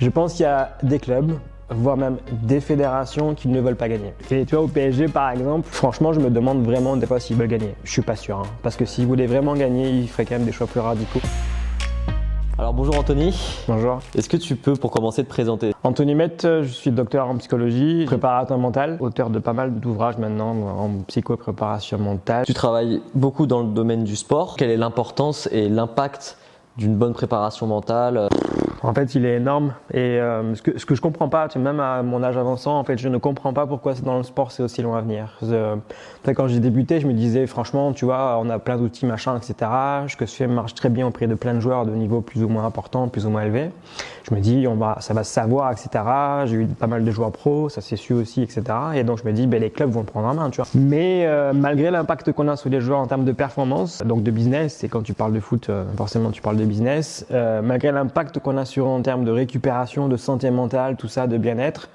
Je pense qu'il y a des clubs, voire même des fédérations qui ne veulent pas gagner. Et tu vois, au PSG par exemple, franchement, je me demande vraiment des fois s'ils veulent gagner. Je suis pas sûr, hein, parce que s'ils voulaient vraiment gagner, ils feraient quand même des choix plus radicaux. Alors bonjour Anthony. Bonjour. Est-ce que tu peux, pour commencer, te présenter? Anthony Mette, je suis docteur en psychologie, préparateur mental, auteur de pas mal d'ouvrages maintenant en psycho-préparation mentale. Tu travailles beaucoup dans le domaine du sport. Quelle est l'importance et l'impact d'une bonne préparation mentale? En fait, il est énorme et ce que je comprends pas, même à mon âge avançant, en fait, je ne comprends pas pourquoi dans le sport c'est aussi long à venir. Quand j'ai débuté, je me disais franchement, tu vois, on a plein d'outils, machin, etc. Ce que je fais marche très bien auprès de plein de joueurs de niveau plus ou moins important, plus ou moins élevé. Je me dis, ça va se savoir, etc. J'ai eu pas mal de joueurs pros, ça s'est su aussi, etc. Et donc je me dis, les clubs vont le prendre en main, tu vois. Mais malgré l'impact qu'on a sur les joueurs en termes de performance, donc de business, et quand tu parles de foot, forcément tu parles de business, malgré l'impact qu'on a en termes de récupération, de santé mentale, tout ça, de bien-être,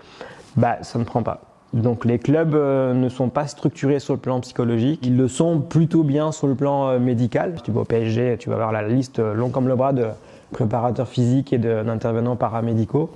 ça ne prend pas. Donc les clubs ne sont pas structurés sur le plan psychologique, ils le sont plutôt bien sur le plan médical. Si tu vas au PSG, tu vas voir la liste longue comme le bras de préparateurs physiques et d'intervenants paramédicaux,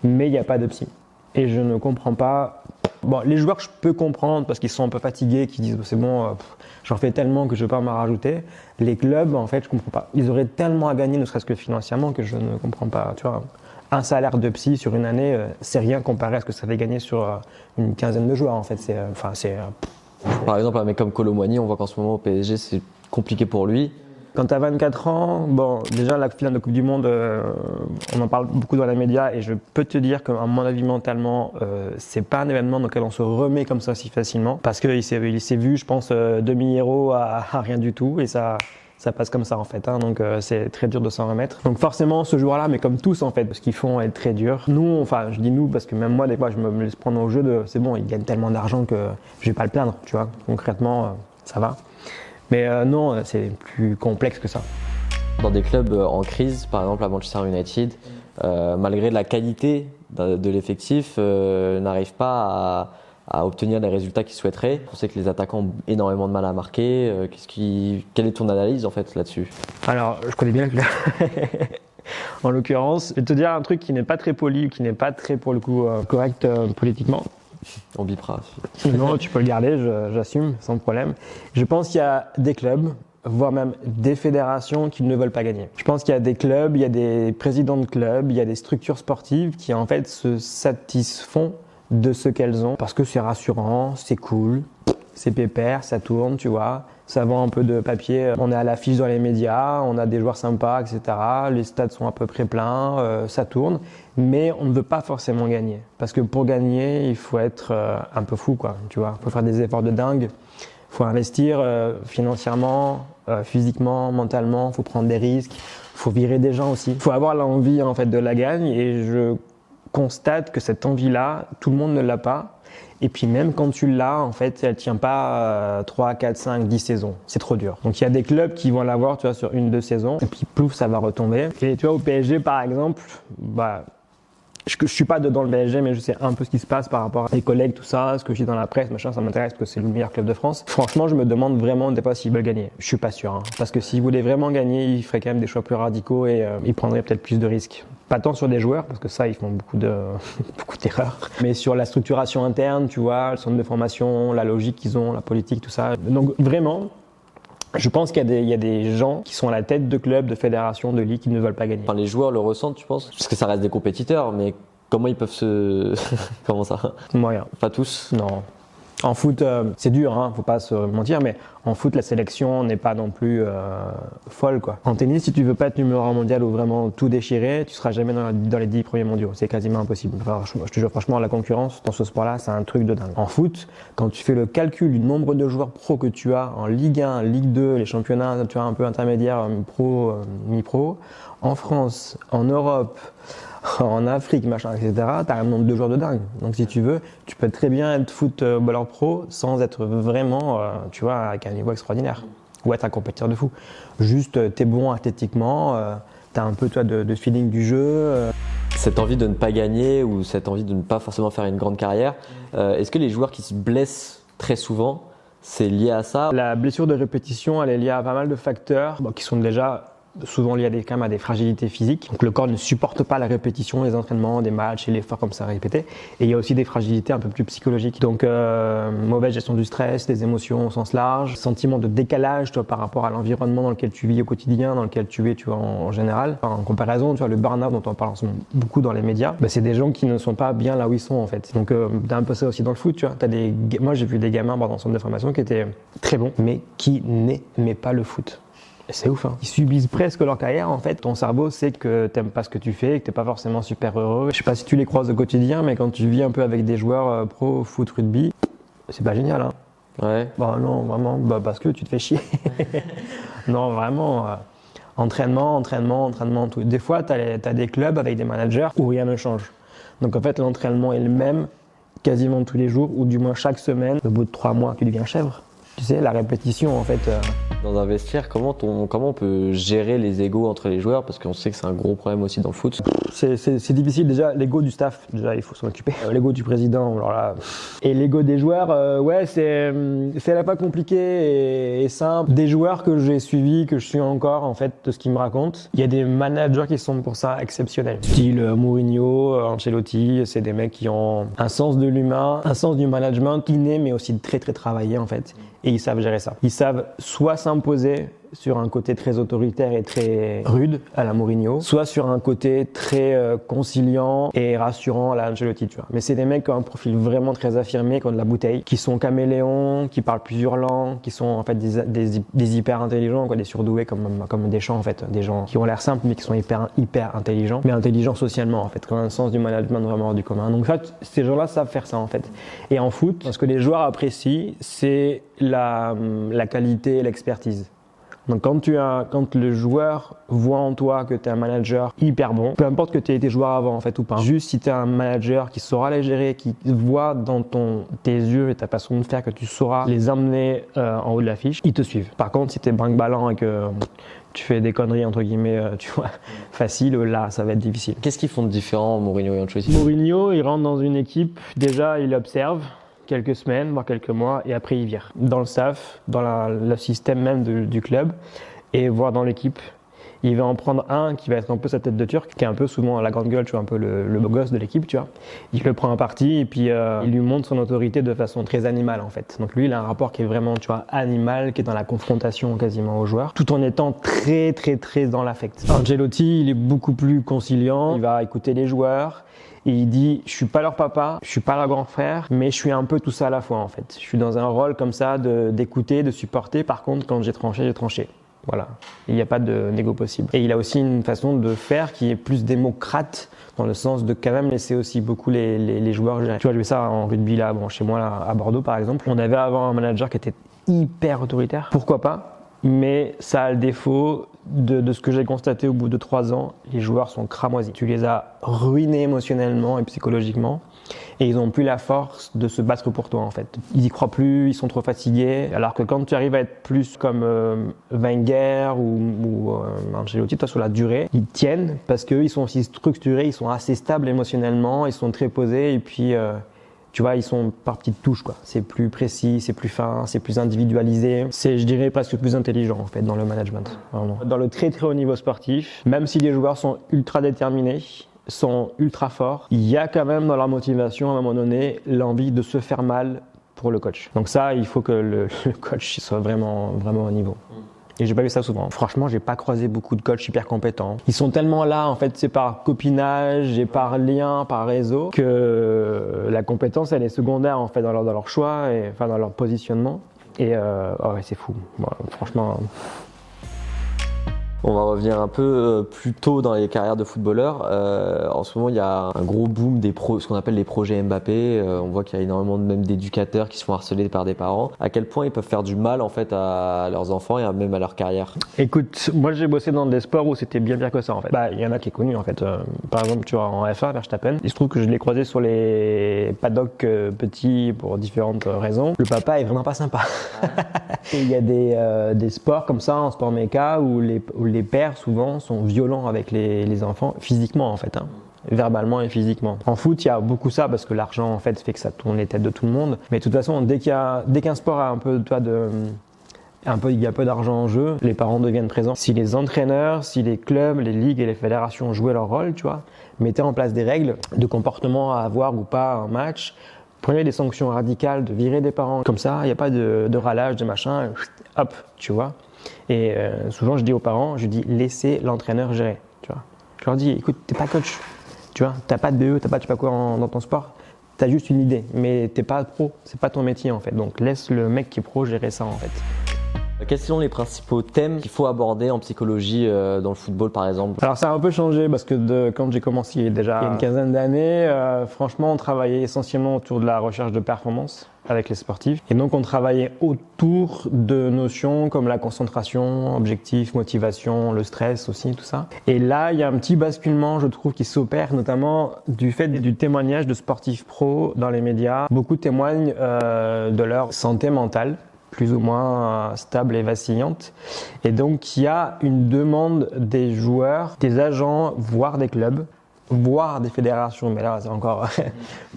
mais il n'y a pas de psy. Et je ne comprends pas. Bon, les joueurs, je peux comprendre parce qu'ils sont un peu fatigués, qui disent c'est bon, j'en fais tellement que je ne vais pas m'en rajouter. Les clubs, en fait, je comprends pas. Ils auraient tellement à gagner, ne serait-ce que financièrement, que je ne comprends pas. Tu vois, un salaire de psy sur une année, c'est rien comparé à ce que ça fait gagner sur une quinzaine de joueurs. En fait, Par exemple, un mec comme Kolo Muani, on voit qu'en ce moment au PSG, c'est compliqué pour lui. Quand tu as 24 ans, déjà la finale de Coupe du Monde, on en parle beaucoup dans les médias et je peux te dire qu'à mon avis mentalement, c'est pas un événement dans lequel on se remet comme ça si facilement parce qu'il s'est vu, je pense, demi-héros à rien du tout et ça passe comme ça en fait, hein, donc c'est très dur de s'en remettre. Donc forcément ce joueur-là, mais comme tous en fait, ce qu'ils font est très dur. Nous, je dis nous parce que même moi des fois je me laisse prendre au jeu de c'est bon, ils gagnent tellement d'argent que je vais pas le plaindre, tu vois, concrètement ça va. Mais non, c'est plus complexe que ça. Dans des clubs en crise, par exemple à Manchester United, malgré la qualité de l'effectif, n'arrive pas à obtenir les résultats qu'ils souhaiteraient. On sait que les attaquants ont énormément de mal à marquer. Quelle est ton analyse en fait là-dessus? Alors, je connais bien le club. En l'occurrence, je vais te dire un truc qui n'est pas très poli, qui n'est pas très pour le coup correct politiquement. On bipera. Non, tu peux le garder, j'assume, sans problème. Je pense qu'il y a des clubs, voire même des fédérations qui ne veulent pas gagner. Je pense qu'il y a des clubs, il y a des présidents de clubs, il y a des structures sportives qui en fait se satisfont de ce qu'elles ont parce que c'est rassurant, c'est cool, c'est pépère, ça tourne, tu vois. Ça vend un peu de papier, on est à l'affiche dans les médias, on a des joueurs sympas, etc. Les stades sont à peu près pleins, ça tourne. Mais on ne veut pas forcément gagner. Parce que pour gagner, il faut être un peu fou, quoi. Tu vois, il faut faire des efforts de dingue. Il faut investir financièrement, physiquement, mentalement. Il faut prendre des risques. Il faut virer des gens aussi. Il faut avoir l'envie en fait de la gagne. Et je constate que cette envie-là, tout le monde ne l'a pas. Et puis même quand tu l'as, en fait, elle tient pas 3, 4, 5, 10 saisons. C'est trop dur. Donc il y a des clubs qui vont l'avoir, tu vois, sur 1, 2 saisons. Et puis plouf, ça va retomber. Et tu vois, au PSG, par exemple, je suis pas dedans le PSG, mais je sais un peu ce qui se passe par rapport à mes collègues, tout ça, ce que je dis dans la presse, machin, ça m'intéresse parce que c'est le meilleur club de France. Franchement, je me demande vraiment des fois s'ils veulent gagner. Je suis pas sûr, hein, parce que s'ils voulaient vraiment gagner, ils feraient quand même des choix plus radicaux et ils prendraient peut-être plus de risques. Pas tant sur des joueurs, parce que ça, ils font beaucoup d'erreurs, mais sur la structuration interne, tu vois, le centre de formation, la logique qu'ils ont, la politique, tout ça. Donc vraiment, je pense qu'il y a des gens qui sont à la tête de clubs, de fédérations, de ligues qui ne veulent pas gagner. Enfin, les joueurs le ressentent, tu penses? Parce que ça reste des compétiteurs, mais comment ils peuvent se... Comment ça? Moyen. Pas tous? Non. En foot, c'est dur, hein, faut pas se mentir, mais en foot, la sélection n'est pas non plus folle, quoi. En tennis, si tu veux pas être numéro 1 mondial ou vraiment tout déchirer, tu seras jamais dans les 10 premiers mondiaux. C'est quasiment impossible. Enfin, je te jure, franchement, la concurrence dans ce sport-là, c'est un truc de dingue. En foot, quand tu fais le calcul du nombre de joueurs pro que tu as en Ligue 1, Ligue 2, les championnats, tu as un peu intermédiaire, pro, mi-pro, en France, en Europe, en Afrique, machin, etc., t'as un nombre de joueurs de dingue. Donc si tu veux, tu peux très bien être footballeur pro sans être vraiment, tu vois, avec un niveau extraordinaire. Ou être un compétiteur de fou. Juste, t'es bon athlétiquement, t'as un peu, toi, de feeling du jeu. Cette envie de ne pas gagner ou cette envie de ne pas forcément faire une grande carrière, est-ce que les joueurs qui se blessent très souvent, c'est lié à ça? La blessure de répétition, elle est liée à pas mal de facteurs qui sont déjà souvent liées quand même à des fragilités physiques. Donc le corps ne supporte pas la répétition, les entraînements, des matchs et l'effort comme ça répété. Et il y a aussi des fragilités un peu plus psychologiques. Donc mauvaise gestion du stress, des émotions au sens large, sentiment de décalage par rapport à l'environnement dans lequel tu vis au quotidien, dans lequel tu es en général. Enfin, en comparaison, le burn-out dont on parle en ce moment beaucoup dans les médias, c'est des gens qui ne sont pas bien là où ils sont en fait. Donc t'as un peu ça aussi dans le foot, tu vois. Moi j'ai vu des gamins dans le centre de formation qui étaient très bons, mais qui n'aimaient pas le foot. C'est ouf, hein. Ils subissent presque leur carrière en fait. Ton cerveau sait que t'aimes pas ce que tu fais et que t'es pas forcément super heureux. Je sais pas si tu les croises au quotidien, mais quand tu vis un peu avec des joueurs pro foot rugby, c'est pas génial, hein. Ouais. Bah non, vraiment, parce que tu te fais chier. Non, vraiment. Entraînement, tout. Des fois, t'as des clubs avec des managers où rien ne change. Donc en fait, l'entraînement est le même quasiment tous les jours, ou du moins chaque semaine. Au bout de 3 mois, tu deviens chèvre. Tu sais, la répétition en fait. Dans un vestiaire, comment on peut gérer les égos entre les joueurs? Parce qu'on sait que c'est un gros problème aussi dans le foot. C'est difficile déjà, l'ego du staff, déjà il faut s'en occuper. L'ego du président, alors là. Et l'ego des joueurs, ouais, c'est là pas compliqué et simple. Des joueurs que j'ai suivis, que je suis encore en fait, de ce qu'ils me racontent. Il y a des managers qui sont pour ça exceptionnels. Style Mourinho, Ancelotti, c'est des mecs qui ont un sens de l'humain, un sens du management inné mais aussi très très travaillé en fait. Et ils savent gérer ça. Ils savent soit s'imposer sur un côté très autoritaire et très rude à la Mourinho, soit sur un côté très conciliant et rassurant à la Ancelotti, tu vois. Mais c'est des mecs qui ont un profil vraiment très affirmé, qui ont de la bouteille, qui sont caméléons, qui parlent plusieurs langues, qui sont en fait des hyper intelligents, quoi, des surdoués comme Deschamps en fait, des gens qui ont l'air simples mais qui sont hyper intelligents, mais intelligents socialement en fait, qui ont un sens du management vraiment hors du commun. Donc ça, ces gens-là savent faire ça en fait. Et en foot, ce que les joueurs apprécient, c'est la qualité et l'expertise. Donc quand le joueur voit en toi que tu es un manager hyper bon, peu importe que tu aies été joueur avant en fait ou pas, juste si tu es un manager qui saura les gérer, qui voit dans tes yeux et ta façon de faire que tu sauras les emmener en haut de l'affiche, ils te suivent. Par contre, si tu es brinque-ballant et que tu fais des conneries entre guillemets, tu vois, faciles, là ça va être difficile. Qu'est-ce qu'ils font de différent, Mourinho et Ancelotti? Mourinho, il rentre dans une équipe, déjà il observe quelques semaines, voire quelques mois, et après il vire. Dans le staff, dans le système même du club, et voire dans l'équipe. Il va en prendre un qui va être un peu sa tête de turc, qui est un peu souvent la grande gueule, tu vois, un peu le beau gosse de l'équipe, tu vois. Il le prend en partie et puis il lui montre son autorité de façon très animale en fait. Donc lui, il a un rapport qui est vraiment, tu vois, animal, qui est dans la confrontation quasiment aux joueurs, tout en étant très dans l'affect. Ancelotti, il est beaucoup plus conciliant, il va écouter les joueurs. Et il dit, je suis pas leur papa, je suis pas leur grand frère, mais je suis un peu tout ça à la fois en fait. Je suis dans un rôle comme ça d'écouter, de supporter. Par contre, quand j'ai tranché, j'ai tranché. Voilà. Il n'y a pas de négo possible. Et il a aussi une façon de faire qui est plus démocrate, dans le sens de quand même laisser aussi beaucoup les joueurs gérer. Tu vois, j'ai vu ça en rugby là, chez moi là, à Bordeaux par exemple. On avait avant un manager qui était hyper autoritaire. Pourquoi pas? Mais ça a le défaut de ce que j'ai constaté au bout de 3 ans, les joueurs sont cramoisis. Tu les as ruinés émotionnellement et psychologiquement et ils n'ont plus la force de se battre pour toi en fait. Ils y croient plus, ils sont trop fatigués. Alors que quand tu arrives à être plus comme Wenger ou Ancelotti, toi sur la durée, ils tiennent parce qu'eux ils sont aussi structurés, ils sont assez stables émotionnellement, ils sont très posés et puis tu vois, ils sont par petites touches, quoi. C'est plus précis, c'est plus fin, c'est plus individualisé. C'est, je dirais, presque plus intelligent, en fait, dans le management. Vraiment. Dans le très haut niveau sportif, même si les joueurs sont ultra déterminés, sont ultra forts, il y a quand même dans leur motivation, à un moment donné, l'envie de se faire mal pour le coach. Donc ça, il faut que le coach soit vraiment au niveau. Et j'ai pas vu ça souvent. Franchement, j'ai pas croisé beaucoup de coachs hyper compétents. Ils sont tellement là, en fait, c'est par copinage et par lien, par réseau, que la compétence, elle est secondaire, en fait, dans leur choix et enfin, dans leur positionnement. Et ouais, c'est fou. Bon, franchement. On va revenir un peu plus tôt dans les carrières de footballeurs. En ce moment, il y a un gros boom ce qu'on appelle les projets Mbappé. On voit qu'il y a énormément même d'éducateurs qui se font harceler par des parents. À quel point ils peuvent faire du mal en fait à leurs enfants et même à leur carrière? Écoute, moi j'ai bossé dans des sports où c'était bien pire que ça en fait. Il y en a qui est connu en fait. Par exemple, tu vois, en F1, Verstappen, il se trouve que je l'ai croisé sur les paddocks petits pour différentes raisons. Le papa est vraiment pas sympa. Et il y a des sports comme ça, en sport méca, où les pères souvent sont violents avec les enfants, physiquement en fait, hein, verbalement et physiquement. En foot, il y a beaucoup ça parce que l'argent en fait fait que ça tourne les têtes de tout le monde. Mais de toute façon, dès qu'un sport a un peu il y a peu d'argent en jeu, les parents deviennent présents. Si les entraîneurs, si les clubs, les ligues et les fédérations jouaient leur rôle, tu vois, mettaient en place des règles de comportement à avoir ou pas un match, prenaient des sanctions radicales de virer des parents. Comme ça, il n'y a pas de râlage, de machin, hop, tu vois. Et souvent, je dis aux parents, je dis laissez l'entraîneur gérer, tu vois. Je leur dis, écoute, t'es pas coach, tu vois, t'as pas de BE, t'as pas de je sais pas quoi dans ton sport. T'as juste une idée, mais t'es pas pro, c'est pas ton métier en fait. Donc laisse le mec qui est pro gérer ça en fait. Quels sont les principaux thèmes qu'il faut aborder en psychologie dans le football par exemple? Alors ça a un peu changé parce que quand j'ai commencé déjà il y a une quinzaine d'années, franchement on travaillait essentiellement autour de la recherche de performance avec les sportifs. Et donc on travaillait autour de notions comme la concentration, objectif, motivation, le stress aussi, tout ça. Et là il y a un petit basculement je trouve qui s'opère notamment du fait du témoignage de sportifs pros dans les médias. Beaucoup témoignent de leur santé mentale, plus ou moins stable et vacillante. Et donc, il y a une demande des joueurs, des agents, voire des clubs, voire des fédérations, mais là, c'est encore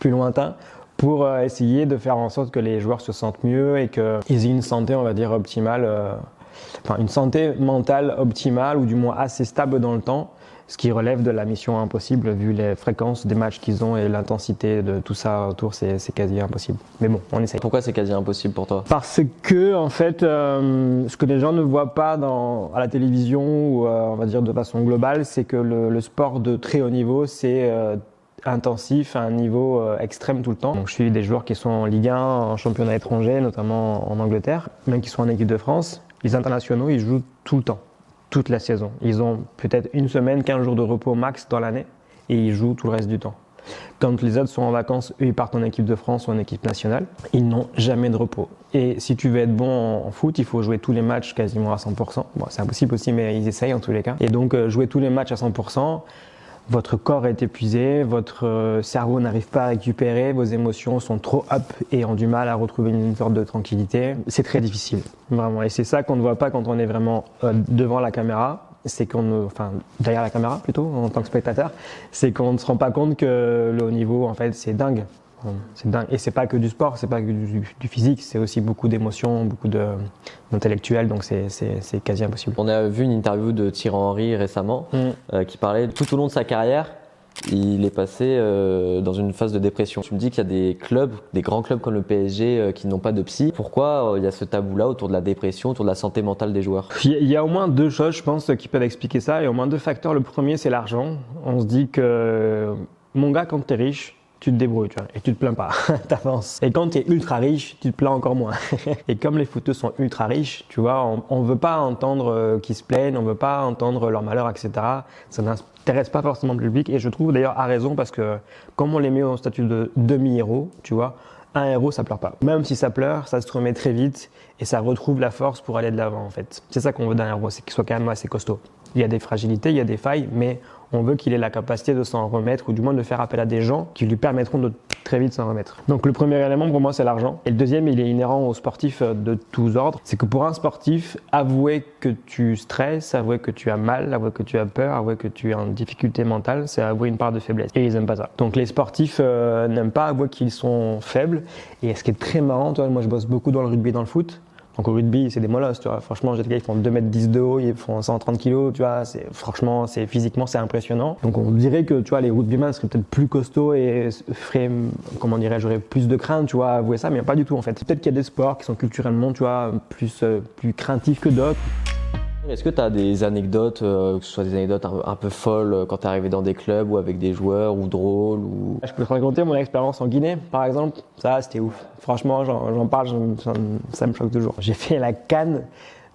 plus lointain, pour essayer de faire en sorte que les joueurs se sentent mieux et qu'ils aient une santé, on va dire, optimale, une santé mentale optimale ou du moins assez stable dans le temps, ce qui relève de la mission impossible vu les fréquences des matchs qu'ils ont et l'intensité de tout ça autour, c'est quasi impossible. Mais bon, on essaye. Pourquoi c'est quasi impossible pour toi? Parce que en fait, ce que les gens ne voient pas à la télévision ou on va dire de façon globale, c'est que le sport de très haut niveau, c'est intensif à un niveau extrême tout le temps. Donc, je suis des joueurs qui sont en Ligue 1, en championnat étranger, notamment en Angleterre, même qui sont en équipe de France. Les internationaux, ils jouent tout le temps. Toute la saison. Ils ont peut-être une semaine, 15 jours de repos max dans l'année et ils jouent tout le reste du temps. Quand les autres sont en vacances, eux ils partent en équipe de France ou en équipe nationale, ils n'ont jamais de repos. Et si tu veux être bon en foot, il faut jouer tous les matchs quasiment à 100%. Bon, c'est impossible aussi, mais ils essayent en tous les cas. Et donc jouer tous les matchs à 100%, votre corps est épuisé, votre cerveau n'arrive pas à récupérer, vos émotions sont trop up et ont du mal à retrouver une sorte de tranquillité. C'est très difficile, vraiment. Et c'est ça qu'on ne voit pas quand on est vraiment devant la caméra. C'est derrière la caméra plutôt, en tant que spectateur. C'est qu'on ne se rend pas compte que le haut niveau, en fait, c'est dingue. C'est dingue. Et c'est pas que du sport, c'est pas que du physique, c'est aussi beaucoup d'émotions, beaucoup d'intellectuels, donc c'est quasi impossible. On a vu une interview de Thierry Henry récemment qui parlait tout au long de sa carrière, il est passé dans une phase de dépression. Tu me dis qu'il y a des clubs, des grands clubs comme le PSG qui n'ont pas de psy. Pourquoi il y a ce tabou-là autour de la dépression, autour de la santé mentale des joueurs? Il y a au moins deux choses, je pense, qui peuvent expliquer ça. Il y a au moins deux facteurs. Le premier, c'est l'argent. On se dit que, mon gars, quand t'es riche, tu te débrouilles, tu vois, et tu te plains pas, t'avances. Et quand tu es ultra riche, tu te plains encore moins. Et comme les footeux sont ultra riches, tu vois, on veut pas entendre qu'ils se plaignent, on veut pas entendre leur malheur, etc. Ça n'intéresse pas forcément le public. Et je trouve d'ailleurs à raison parce que comme on les met au statut de demi-héros, tu vois, un héros ça pleure pas. Même si ça pleure, ça se remet très vite et ça retrouve la force pour aller de l'avant en fait. C'est ça qu'on veut d'un héros, c'est qu'il soit quand même assez costaud. Il y a des fragilités, il y a des failles, mais on veut qu'il ait la capacité de s'en remettre ou du moins de faire appel à des gens qui lui permettront de très vite s'en remettre. Donc le premier élément pour moi c'est l'argent. Et le deuxième il est inhérent aux sportifs de tous ordres. C'est que pour un sportif, avouer que tu stresses, avouer que tu as mal, avouer que tu as peur, avouer que tu es en difficulté mentale, c'est avouer une part de faiblesse. Et ils aiment pas ça. Donc les sportifs n'aiment pas avouer qu'ils sont faibles. Et ce qui est très marrant, toi, moi je bosse beaucoup dans le rugby et dans le foot. Donc au rugby, c'est des molosses, tu vois. Franchement, j'ai des gars qui font 2m10 de haut, ils font 130 kg, tu vois. Franchement, physiquement, c'est impressionnant. Donc on dirait que, tu vois, les rugbymen seraient peut-être plus costauds et feraient, comment dirais-je, j'aurais plus de crainte, tu vois, à avouer ça, mais pas du tout en fait. Peut-être qu'il y a des sports qui sont culturellement, tu vois, plus craintifs que d'autres. Est-ce que tu as des anecdotes, que ce soit des anecdotes un peu folles quand tu es arrivé dans des clubs ou avec des joueurs ou drôles ou... Je peux te raconter mon expérience en Guinée, par exemple. Ça, c'était ouf. Franchement, j'en parle, ça me choque toujours. J'ai fait la CAN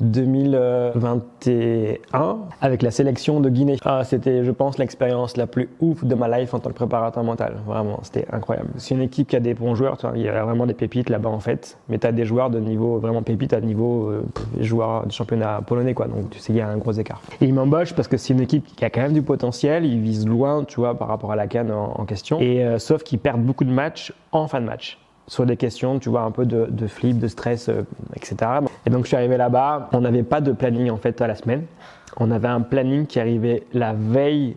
2021 avec la sélection de Guinée. C'était, je pense, l'expérience la plus ouf de ma life en tant que préparateur mental. Vraiment, c'était incroyable. C'est une équipe qui a des bons joueurs, tu vois, il y a vraiment des pépites là-bas en fait. Mais tu as des joueurs de niveau vraiment pépites à niveau joueurs du championnat polonais, quoi. Donc tu sais, il y a un gros écart. Et ils m'embauchent parce que c'est une équipe qui a quand même du potentiel. Ils visent loin, tu vois, par rapport à la CAN en question. Et sauf qu'ils perdent beaucoup de matchs en fin de match. Sur des questions, tu vois, un peu de flip, de stress, etc. Et donc, je suis arrivé là-bas. On n'avait pas de planning, en fait, à la semaine. On avait un planning qui arrivait la veille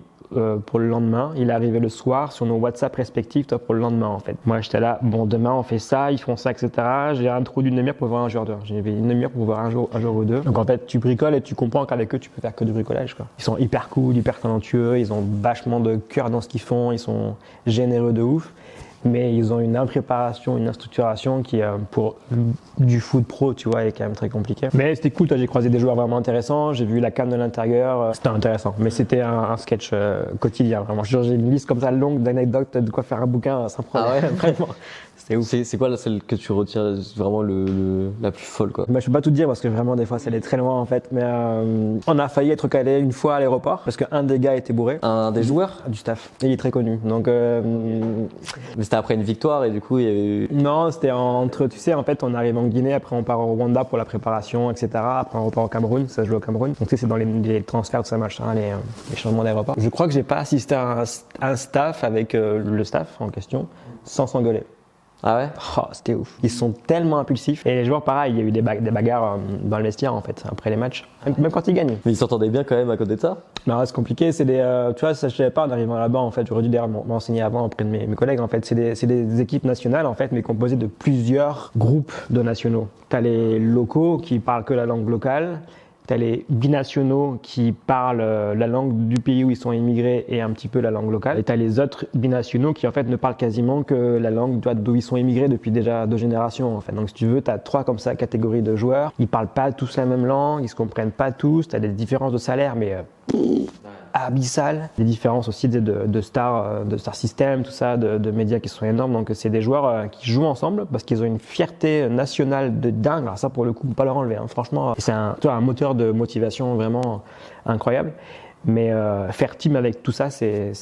pour le lendemain. Il est arrivé le soir sur nos WhatsApp respectifs, toi, pour le lendemain en fait. Moi j'étais là, bon demain on fait ça, ils font ça, etc. J'ai un trou d'une demi-heure pour voir un joueur d'heure. J'ai une demi-heure pour voir un jour ou deux. Donc en fait tu bricoles et tu comprends qu'avec eux tu peux faire que du bricolage quoi. Ils sont hyper cool, hyper talentueux, ils ont vachement de cœur dans ce qu'ils font, ils sont généreux de ouf. Mais ils ont une impréparation, une structuration qui, pour du foot pro, tu vois, est quand même très compliquée. Mais c'était cool, j'ai croisé des joueurs vraiment intéressants, j'ai vu la CAN de l'intérieur, c'était intéressant. Mais c'était un sketch quotidien, vraiment. J'ai une liste comme ça longue d'anecdotes, de quoi faire un bouquin sans problème. Ah ouais. Vraiment. C'était ouf. C'est quoi celle que tu retiens vraiment la plus folle quoi? Bah, je peux pas tout dire parce que vraiment des fois ça allait très loin en fait. Mais on a failli être calé une fois à l'aéroport parce qu'un des gars était bourré. Un des joueurs? Du staff. Et il est très connu. Donc Mais c'était après une victoire et du coup il y avait eu... Non, c'était entre, tu sais, en fait, on arrive en Guinée, après on part au Rwanda pour la préparation, etc. Après on repart au Cameroun, ça se joue au Cameroun. Donc tu sais, c'est dans les transferts de ça machin, les changements d'aéroport. Je crois que j'ai pas assisté à un staff avec le staff en question sans s'engueuler. Ah ouais? Oh, c'était ouf. Ils sont tellement impulsifs. Et les joueurs, pareil, il y a eu des bagarres dans le vestiaire en fait, après les matchs. Même quand ils gagnent. Mais ils s'entendaient bien quand même à côté de ça? Non, c'est compliqué. C'est tu vois, ça je savais pas en arrivant là-bas en fait. J'aurais dû d'ailleurs m'enseigner avant auprès de mes collègues en fait. C'est des équipes nationales en fait, mais composées de plusieurs groupes de nationaux. T'as les locaux qui parlent que la langue locale. T'as les binationaux qui parlent la langue du pays où ils sont immigrés et un petit peu la langue locale. Et t'as les autres binationaux qui en fait ne parlent quasiment que la langue d'où ils sont immigrés depuis déjà 2 générations en fait. Donc si tu veux, t'as 3 comme ça catégories de joueurs. Ils parlent pas tous la même langue, ils se comprennent pas tous. T'as des différences de salaire, mais abyssales. Des différences aussi de star system, tout ça, de médias qui sont énormes. Donc c'est des joueurs qui jouent ensemble parce qu'ils ont une fierté nationale de dingue. Alors ça pour le coup, on peut pas leur enlever. Hein. Franchement, c'est un moteur de motivation vraiment incroyable. Mais faire team avec tout ça, c'est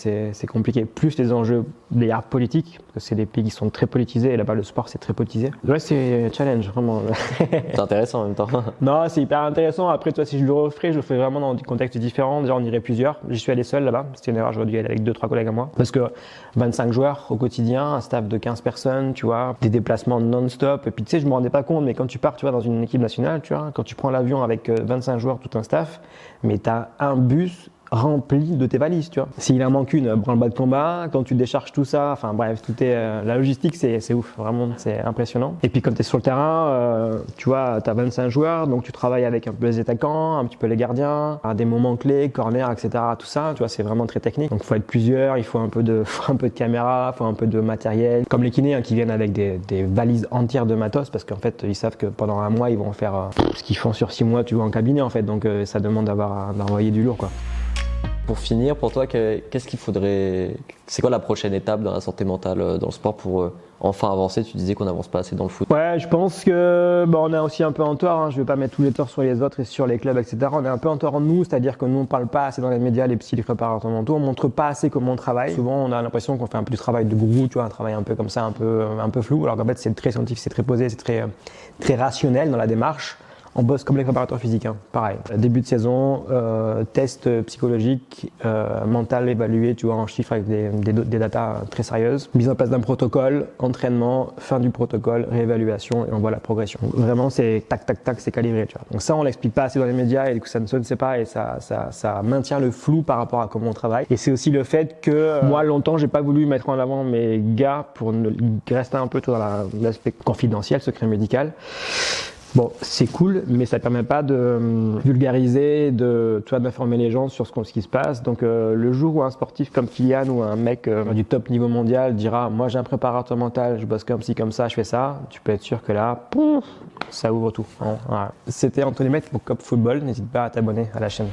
compliqué. Plus les enjeux des arts politiques, parce que c'est des pays qui sont très politisés, et là-bas le sport c'est très politisé. Ouais, c'est challenge, vraiment. C'est intéressant en même temps. Non, c'est hyper intéressant. Après, toi, si je le referais, je le fais vraiment dans des contextes différents. Déjà, on irait plusieurs. J'y suis allé seul là-bas. C'était une erreur, j'aurais dû y aller avec 2-3 collègues à moi. Parce que 25 joueurs au quotidien, un staff de 15 personnes, tu vois, des déplacements non-stop. Et puis, tu sais, je me rendais pas compte, mais quand tu pars, tu vois, dans une équipe nationale, tu vois, quand tu prends l'avion avec 25 joueurs, tout un staff, mais t'as un bus rempli de tes valises, tu vois. S'il en manque une, branle-bas de combat, quand tu décharges tout ça, enfin bref, tout est la logistique, c'est ouf, vraiment, c'est impressionnant. Et puis quand tu es sur le terrain, tu vois, tu as 25 joueurs, donc tu travailles avec un peu les attaquants, un petit peu les gardiens, à des moments clés, corner, etc., tout ça, tu vois, c'est vraiment très technique. Donc il faut être plusieurs, il faut un peu de caméra, il faut un peu de matériel. Comme les kinés qui viennent avec des valises entières de matos, parce qu'en fait, ils savent que pendant un mois, ils vont faire ce qu'ils font sur 6 mois, tu vois, en cabinet, en fait, donc ça demande d'envoyer du lourd, quoi. Pour finir, pour toi, qu'est-ce qu'il faudrait... C'est quoi la prochaine étape dans la santé mentale dans le sport pour enfin avancer? Tu disais qu'on n'avance pas assez dans le foot. Ouais, je pense que on a aussi un peu en tort. Hein. Je vais pas mettre tous les torts sur les autres et sur les clubs, etc. On est un peu en tort en nous, c'est-à-dire que nous on parle pas assez dans les médias, les psy, les préparateurs mentaux. On montre pas assez comment on travaille. Souvent, on a l'impression qu'on fait un peu du travail de gourou, tu vois, un travail un peu comme ça, un peu flou. Alors qu'en fait, c'est très scientifique, c'est très posé, c'est très rationnel dans la démarche. On bosse comme les préparateurs physiques, hein. Pareil. Début de saison, test psychologique, mental évalué, tu vois, en chiffres avec des datas très sérieuses. Mise en place d'un protocole, entraînement, fin du protocole, réévaluation et on voit la progression. Vraiment, c'est tac, tac, tac, c'est calibré, tu vois. Donc ça, on l'explique pas assez dans les médias et du coup, ça ne se sait pas et ça maintient le flou par rapport à comment on travaille. Et c'est aussi le fait que moi, longtemps, j'ai pas voulu mettre en avant mes gars pour rester un peu dans l'aspect confidentiel, secret médical. Bon, c'est cool, mais ça permet pas de vulgariser, d'informer les gens sur ce qui se passe. Donc, le jour où un sportif comme Kylian ou un mec du top niveau mondial dira, moi j'ai un préparateur mental, je bosse comme ci, comme ça, je fais ça, tu peux être sûr que là, pouf, ça ouvre tout. Hein, voilà. C'était Anthony Maître pour Cop Football. N'hésite pas à t'abonner à la chaîne.